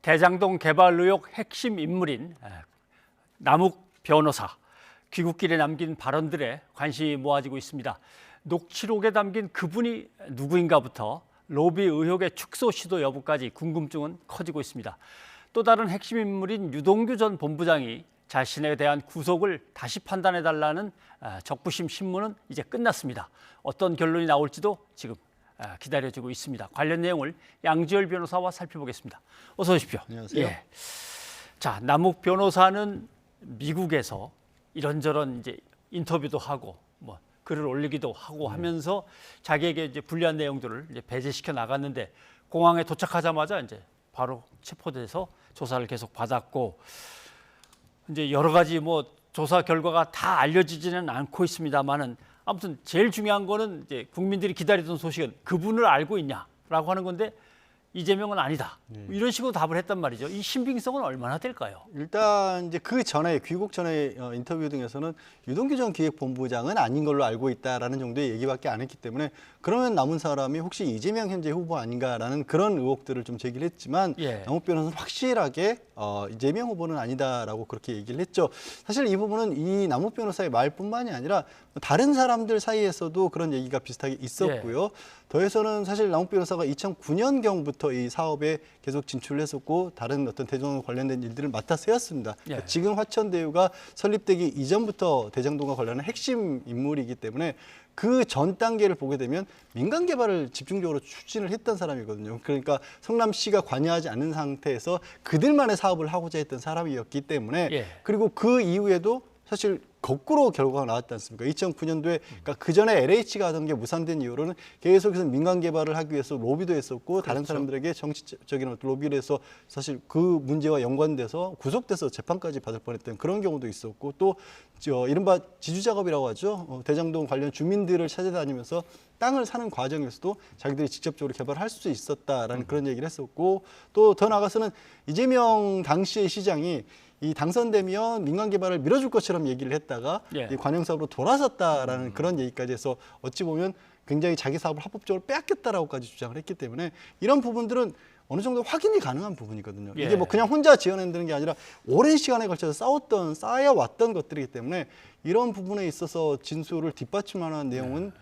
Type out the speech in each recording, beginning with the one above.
대장동 개발 의혹 핵심 인물인 남욱 변호사, 귀국길에 남긴 발언들에 관심이 모아지고 있습니다. 녹취록에 담긴 그분이 누구인가부터 로비 의혹의 축소 시도 여부까지 궁금증은 커지고 있습니다. 또 다른 핵심 인물인 유동규 전 본부장이 자신에 대한 구속을 다시 판단해달라는 적부심 신문은 이제 끝났습니다. 어떤 결론이 나올지도 지금 기다려지고 있습니다. 관련 내용을 양지열 변호사와 살펴보겠습니다. 어서 오십시오. 안녕하세요. 예. 자, 남욱 변호사는 미국에서 이런저런 이제 인터뷰도 하고 뭐 글을 올리기도 하고 하면서 자기에게 이제 불리한 내용들을 이제 배제시켜 나갔는데 공항에 도착하자마자 이제 바로 체포돼서 조사를 계속 받았고 이제 여러 가지 뭐 조사 결과가 다 알려지지는 않고 있습니다만은 아무튼 제일 중요한 거는 이제 국민들이 기다리던 소식은 그분을 알고 있냐라고 하는 건데 이재명은 아니다. 이런 식으로 답을 했단 말이죠. 이 신빙성은 얼마나 될까요? 일단 이제 그 전에 귀국 전에 인터뷰 등에서는 유동규 전 기획본부장은 아닌 걸로 알고 있다라는 정도의 얘기밖에 안 했기 때문에 그러면 남은 사람이 혹시 이재명 현재 후보 아닌가라는 그런 의혹들을 좀 제기를 했지만 남욱 변호사는 확실하게 이재명 후보는 아니다라고 그렇게 얘기를 했죠. 사실 이 부분은 이 남욱 변호사의 말뿐만이 아니라 다른 사람들 사이에서도 그런 얘기가 비슷하게 있었고요. 더해서는 사실 남욱 변호사가 2009년경부터 이 사업에 계속 진출을 했었고 다른 어떤 대장동 관련된 일들을 맡아서 해왔습니다. 그러니까 지금 화천대유가 설립되기 이전부터 대장동과 관련한 핵심 인물이기 때문에 그 전 단계를 보게 되면 민간 개발을 집중적으로 추진을 했던 사람이거든요. 그러니까 성남시가 관여하지 않는 상태에서 그들만의 사업을 하고자 했던 사람이었기 때문에 그리고 그 이후에도 사실 거꾸로 결과가 나왔지 않습니까? 2009년도에 그러니까 그 전에 LH가 하던 게 무산된 이후로는 계속해서 민간 개발을 하기 위해서 로비도 했었고 다른 사람들에게 정치적인 어떤 로비를 해서 사실 그 문제와 연관돼서 구속돼서 재판까지 받을 뻔했던 그런 경우도 있었고 또 이른바 지주 작업이라고 하죠. 대장동 관련 주민들을 찾아다니면서 땅을 사는 과정에서도 자기들이 직접적으로 개발할 수 있었다라는 그런 얘기를 했었고 또 더 나아가서는 이재명 당시의 시장이 이 당선되면 민간 개발을 밀어줄 것처럼 얘기를 했다가 이 관영 사업으로 돌아섰다라는 그런 얘기까지 해서 어찌 보면 굉장히 자기 사업을 합법적으로 빼앗겼다라고까지 주장을 했기 때문에 이런 부분들은 어느 정도 확인이 가능한 부분이거든요. 이게 뭐 그냥 혼자 지어낸다는 게 아니라 오랜 시간에 걸쳐서 쌓여왔던 것들이기 때문에 이런 부분에 있어서 진술을 뒷받침하는 내용은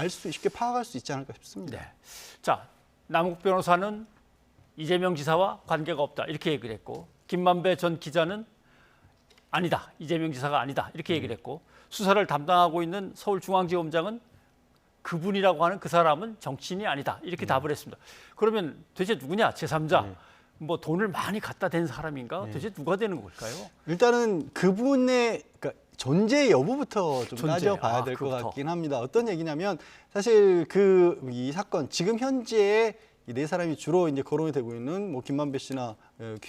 쉽게 파악할 수 있지 않을까 싶습니다. 자, 남욱 변호사는 이재명 지사와 관계가 없다 이렇게 얘기를 했고 김만배 전 기자는 아니다. 이재명 지사가 아니다. 이렇게 얘기를 했고 수사를 담당하고 있는 서울중앙지검장은 그분이라고 하는 그 사람은 정치인이 아니다. 이렇게 답을 했습니다. 그러면 도대체 누구냐? 제3자. 뭐 돈을 많이 갖다 댄 사람인가? 도대체 누가 되는 걸까요? 일단은 그분의 존재 여부부터 좀 따져봐야 될 것 같긴 합니다. 어떤 얘기냐면 사실 이 사건 지금 현재 이 네 사람이 주로 이제 거론이 되고 있는 뭐 김만배 씨나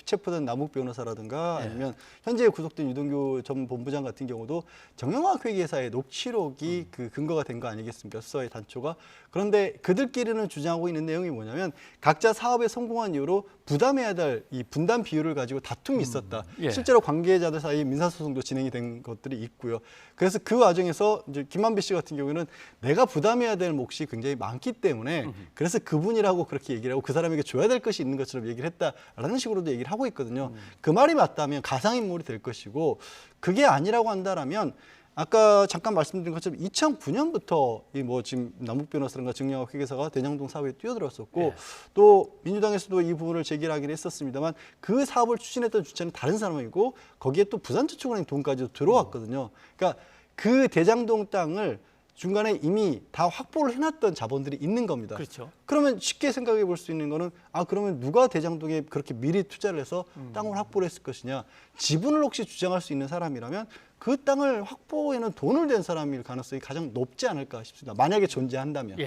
체포된 남욱 변호사라든가 아니면 현재 구속된 유동규 전 본부장 같은 경우도 정영학 회계사의 녹취록이 그 근거가 된 거 아니겠습니까? 수사의 단초가. 그런데 그들끼리는 주장하고 있는 내용이 뭐냐면 각자 사업에 성공한 이후로 부담해야 될 이 분담 비율을 가지고 다툼이 있었다. 실제로 관계자들 사이에 민사소송도 진행이 된 것들이 있고요. 그래서 그 과정에서 이제 김만배 씨 같은 경우에는 내가 부담해야 될 몫이 굉장히 많기 때문에 그래서 그분이라고 그렇게 얘기를 하고 그 사람에게 줘야 될 것이 있는 것처럼 얘기를 했다라는 식으로 얘기를 하고 있거든요. 그 말이 맞다면 가상인물이 될 것이고 그게 아니라고 한다라면 아까 잠깐 말씀드린 것처럼 2009년부터 지금 남욱 변호사라든가 정영학 회계사가 대장동 사업에 뛰어들었었고 또 민주당에서도 이 부분을 제기하긴 했었습니다만 그 사업을 추진했던 주체는 다른 사람이고 거기에 또 부산저축은행 돈까지도 들어왔거든요. 그러니까 그 대장동 땅을 중간에 이미 다 확보를 해놨던 자본들이 있는 겁니다. 그렇죠. 그러면 쉽게 생각해 볼 수 있는 거는 그러면 누가 대장동에 그렇게 미리 투자를 해서 땅을 확보를 했을 것이냐. 지분을 혹시 주장할 수 있는 사람이라면 그 땅을 확보에는 돈을 댄 사람일 가능성이 가장 높지 않을까 싶습니다. 만약에 존재한다면.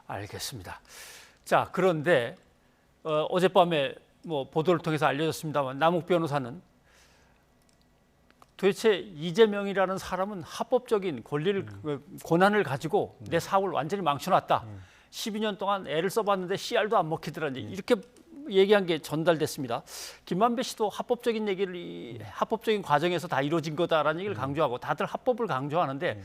알겠습니다. 자, 그런데 어젯밤에 뭐 보도를 통해서 알려졌습니다만 남욱 변호사는 도대체 이재명이라는 사람은 합법적인 권한을 가지고 내 사업을 완전히 망쳐놨다. 12년 동안 애를 써봤는데 씨알도 안 먹히더라. 이렇게 얘기한 게 전달됐습니다. 김만배 씨도 합법적인 얘기를 합법적인 과정에서 다 이루어진 거다라는 얘기를 강조하고 다들 합법을 강조하는데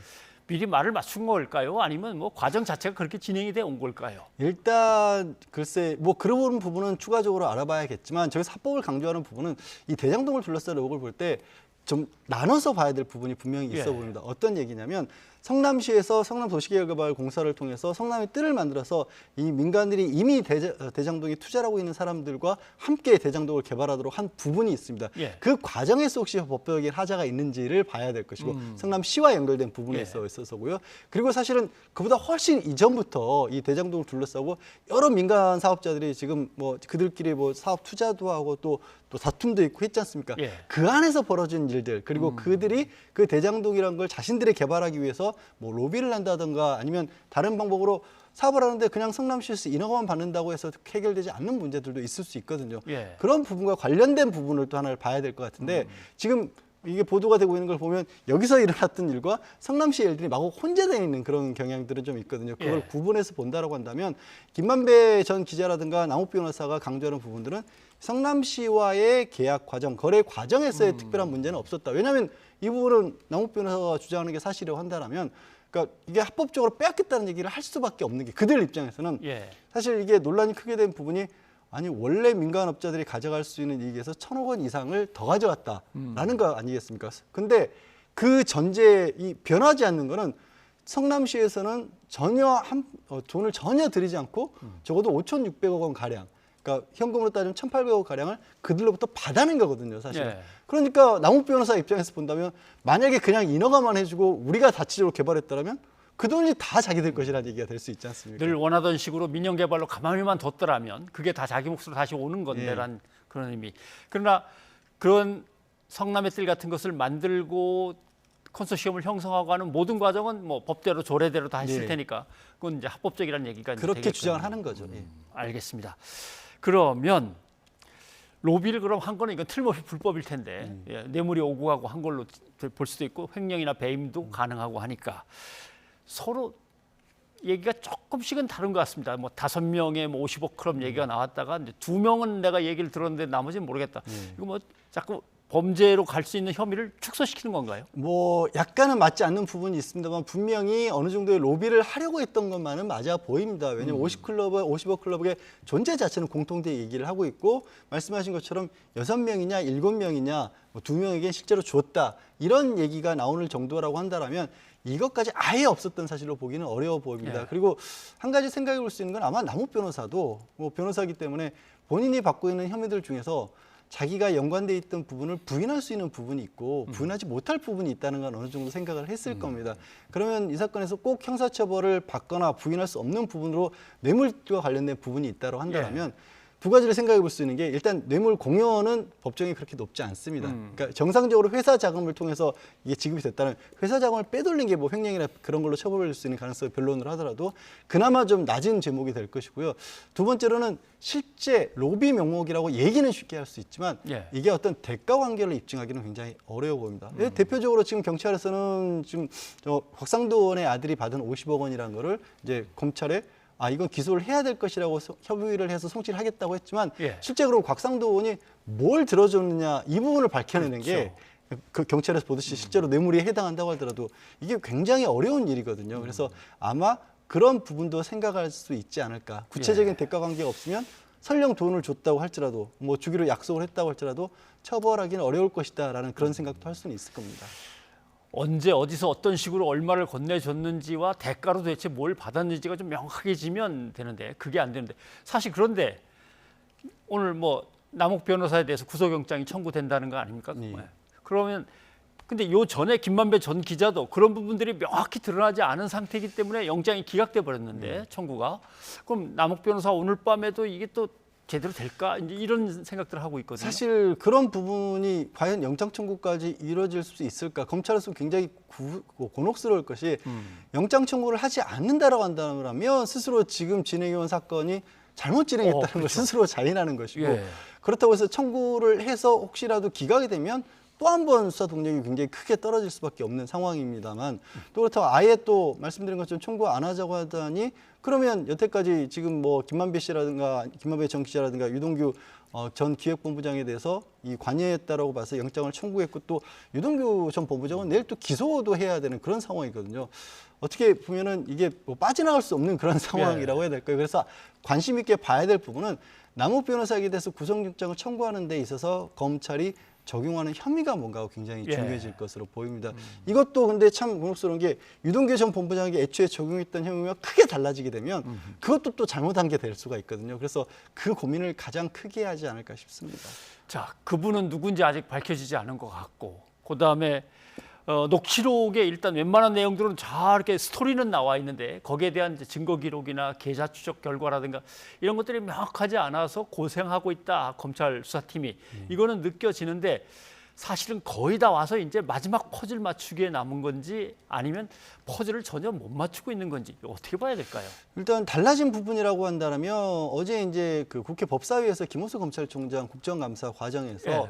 미리 말을 맞춘 걸까요? 아니면 뭐 과정 자체가 그렇게 진행이 돼 온 걸까요? 일단 글쎄 뭐 그런 부분은 추가적으로 알아봐야겠지만 저기서 합법을 강조하는 부분은 이 대장동을 둘러싼 의혹을 볼 때 좀 나눠서 봐야 될 부분이 분명히 있어 예. 보입니다. 어떤 얘기냐면 성남시에서 성남도시개발공사를 통해서 성남의 뜰을 만들어서 이 민간들이 이미 대장동에 투자를 하고 있는 사람들과 함께 대장동을 개발하도록 한 부분이 있습니다. 예. 그 과정에서 혹시 법적인 하자가 있는지를 봐야 될 것이고 성남시와 연결된 부분에 예. 있어서고요. 그리고 사실은 그보다 훨씬 이전부터 이 대장동을 둘러싸고 여러 민간 사업자들이 지금 뭐 그들끼리 뭐 사업 투자도 하고 또 다툼도 있고 했지 않습니까? 예. 그 안에서 벌어진 일들 그리고 그들이 그 대장동이라는 걸 자신들이 개발하기 위해서 뭐 로비를 한다든가 아니면 다른 방법으로 사업을 하는데 그냥 성남시에서 인허가만 받는다고 해서 해결되지 않는 문제들도 있을 수 있거든요. 예. 그런 부분과 관련된 부분을 또 하나를 봐야 될 것 같은데 지금 이게 보도가 되고 있는 걸 보면 여기서 일어났던 일과 성남시의 일들이 마구 혼재되어 있는 그런 경향들은 좀 있거든요. 그걸 예. 구분해서 본다라고 한다면 김만배 전 기자라든가 남욱 변호사가 강조하는 부분들은 성남시와의 계약 과정, 거래 과정에서의 특별한 문제는 없었다. 왜냐하면 이 부분은 남욱 변호사가 주장하는 게 사실이라고 한다면 그러니까 이게 합법적으로 빼앗겼다는 얘기를 할 수밖에 없는 게 그들 입장에서는 예. 사실 이게 논란이 크게 된 부분이 아니 원래 민간업자들이 가져갈 수 있는 이익에서 1,000억 원 이상을 더 가져갔다라는 거 아니겠습니까? 근데 그 전제이 변하지 않는 거는 성남시에서는 돈을 전혀 들이지 않고 적어도 5,600억 원 가량, 그러니까 현금으로 따지면 1,800억 가량을 그들로부터 받아낸 거거든요, 사실. 예. 그러니까 남욱 변호사 입장에서 본다면 만약에 그냥 인허가만 해주고 우리가 자체적으로 개발했더라면 그 돈이 다 자기들 것이라는 얘기가 될 수 있지 않습니까? 늘 원하던 식으로 민영 개발로 가만히만 뒀더라면 그게 다 자기 몫으로 다시 오는 건데란 그런 의미. 그러나 그런 성남의 뜰 같은 것을 만들고 컨소시엄을 형성하고 하는 모든 과정은 뭐 법대로 조례대로 다 했을 네. 테니까 그건 이제 합법적이라는 얘기가 이제 그렇게 되겠군요. 주장을 하는 거죠. 예. 알겠습니다. 그러면 로비를 그럼 한 거는 이건 틀림없이 불법일 텐데 예, 뇌물이 오고 가고 한 걸로 볼 수도 있고 횡령이나 배임도 가능하고 하니까 서로 얘기가 조금씩은 다른 것 같습니다. 뭐 5명의 뭐 50억 클럽 얘기가 나왔다가 이제 2명은 내가 얘기를 들었는데 나머지는 모르겠다. 이거 뭐 자꾸 범죄로 갈 수 있는 혐의를 축소시키는 건가요? 뭐 약간은 맞지 않는 부분이 있습니다만 분명히 어느 정도의 로비를 하려고 했던 것만은 맞아 보입니다. 왜냐하면 50억 클럽의 존재 자체는 공통된 얘기를 하고 있고 말씀하신 것처럼 6명이냐 7명이냐 뭐 2명에게 실제로 줬다 이런 얘기가 나오는 정도라고 한다면 이것까지 아예 없었던 사실로 보기는 어려워 보입니다. 예. 그리고 한 가지 생각해 볼 수 있는 건 아마 남욱 변호사도 뭐 변호사이기 때문에 본인이 받고 있는 혐의들 중에서 자기가 연관돼 있던 부분을 부인할 수 있는 부분이 있고 부인하지 못할 부분이 있다는 건 어느 정도 생각을 했을 겁니다. 그러면 이 사건에서 꼭 형사처벌을 받거나 부인할 수 없는 부분으로 뇌물과 관련된 부분이 있다고 한다면 두 가지를 생각해 볼 수 있는 게 일단 뇌물 공여는 법정이 그렇게 높지 않습니다. 그러니까 정상적으로 회사 자금을 통해서 이게 지급이 됐다면 회사 자금을 빼돌린 게 뭐 횡령이나 그런 걸로 처벌할 수 있는 가능성이 변론을 하더라도 그나마 좀 낮은 제목이 될 것이고요. 두 번째로는 실제 로비 명목이라고 얘기는 쉽게 할 수 있지만 예. 이게 어떤 대가 관계를 입증하기는 굉장히 어려워 보입니다. 대표적으로 지금 경찰에서는 지금 저 곽상도 의원의 아들이 받은 50억 원이라는 거를 이제 검찰에 이건 기소를 해야 될 것이라고 협의를 해서 송치를 하겠다고 했지만 예. 실제로 곽상도 의원이 뭘 들어줬느냐 이 부분을 밝혀내는 게 그 경찰에서 보듯이 실제로 뇌물에 해당한다고 하더라도 이게 굉장히 어려운 일이거든요. 그래서 아마 그런 부분도 생각할 수 있지 않을까. 구체적인 대가 관계가 없으면 설령 돈을 줬다고 할지라도 뭐 주기로 약속을 했다고 할지라도 처벌하기는 어려울 것이다라는 그런 생각도 할 수는 있을 겁니다. 언제 어디서 어떤 식으로 얼마를 건네줬는지와 대가로 도대체 뭘 받았는지가 좀 명확하게 지면 되는데 그게 안 되는데 사실 그런데 오늘 뭐 남욱 변호사에 대해서 구속영장이 청구된다는 거 아닙니까? 네. 그러면 근데 요 전에 김만배 전 기자도 그런 부분들이 명확히 드러나지 않은 상태이기 때문에 영장이 기각돼 버렸는데 청구가 그럼 남욱 변호사 오늘 밤에도 이게 또 제대로 될까? 이제 이런 생각들을 하고 있거든요. 사실 그런 부분이 과연 영장 청구까지 이루어질 수 있을까? 검찰에서 굉장히 곤혹스러울 것이 영장 청구를 하지 않는다라고 한다면 스스로 지금 진행해온 사건이 잘못 진행했다는 걸 그렇죠. 스스로 자인하는 것이고 예. 그렇다고 해서 청구를 해서 혹시라도 기각이 되면 또 한 번 수사 동력이 굉장히 크게 떨어질 수밖에 없는 상황입니다만 또 그렇다고 아예 또 말씀드린 것처럼 청구 안 하자고 하다니 그러면 여태까지 지금 뭐 김만배 씨라든가 김만배 전 기자라든가 유동규 전 기획본부장에 대해서 이 관여했다라고 봐서 영장을 청구했고 또 유동규 전 본부장은 내일 또 기소도 해야 되는 그런 상황이거든요. 어떻게 보면은 이게 뭐 빠져나갈 수 없는 그런 상황이라고 해야 될까요? 그래서 관심 있게 봐야 될 부분은 남욱 변호사에게 대해서 구속영장을 청구하는 데 있어서 검찰이 적용하는 혐의가 뭔가 굉장히 중요해질 것으로 보입니다. 이것도 근데 참 곤혹스러운 게 유동규 전 본부장에게 애초에 적용했던 혐의가 크게 달라지게 되면 그것도 또 잘못한 게 될 수가 있거든요. 그래서 그 고민을 가장 크게 하지 않을까 싶습니다. 자, 그분은 누군지 아직 밝혀지지 않은 것 같고, 그 다음에 녹취록에 일단 웬만한 내용들은 잘 이렇게 스토리는 나와 있는데 거기에 대한 이제 증거 기록이나 계좌 추적 결과라든가 이런 것들이 명확하지 않아서 고생하고 있다 검찰 수사팀이 이거는 느껴지는데 사실은 거의 다 와서 이제 마지막 퍼즐 맞추기에 남은 건지 아니면 퍼즐을 전혀 못 맞추고 있는 건지 어떻게 봐야 될까요? 일단 달라진 부분이라고 한다면 어제 이제 그 국회 법사위에서 김호수 검찰총장 국정감사 과정에서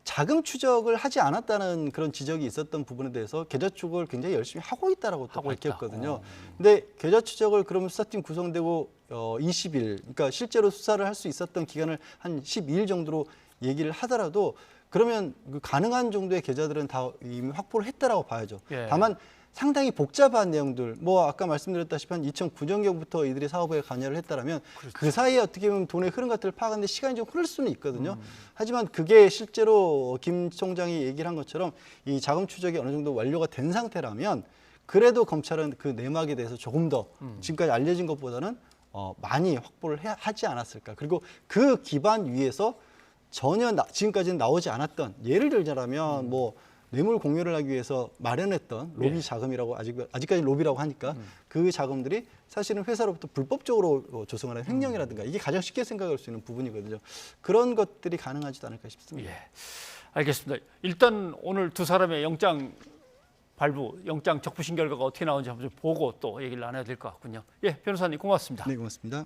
자금 추적을 하지 않았다는 그런 지적이 있었던 부분에 대해서 계좌 추적을 굉장히 열심히 하고 있다라고 또 밝혔거든요. 근데 계좌 추적을 그러면 수사팀 구성되고 20일, 그러니까 실제로 수사를 할 수 있었던 기간을 한 12일 정도로 얘기를 하더라도 그러면 그 가능한 정도의 계좌들은 다 이미 확보를 했다라고 봐야죠. 다만 상당히 복잡한 내용들, 뭐 아까 말씀드렸다시피 한 2009년경부터 이들이 사업에 관여를 했다라면 그 사이에 어떻게 보면 돈의 흐름 같은 걸 파악하는데 시간이 좀 흐를 수는 있거든요. 하지만 그게 실제로 김 총장이 얘기를 한 것처럼 이 자금 추적이 어느 정도 완료가 된 상태라면 그래도 검찰은 그 내막에 대해서 조금 더 지금까지 알려진 것보다는 많이 확보를 하지 않았을까. 그리고 그 기반 위에서 전혀 지금까지는 나오지 않았던 예를 들자면 뭐 뇌물 공유를 하기 위해서 마련했던 로비 자금이라고 아직까지 로비라고 하니까 그 자금들이 사실은 회사로부터 불법적으로 조성하는 횡령이라든가 이게 가장 쉽게 생각할 수 있는 부분이거든요. 그런 것들이 가능하지도 않을까 싶습니다. 예, 알겠습니다. 일단 오늘 두 사람의 영장 발부, 영장 적부심 결과가 어떻게 나오는지 한번 좀 보고 또 얘기를 나눠야 될 것 같군요. 예, 변호사님 고맙습니다. 네, 고맙습니다.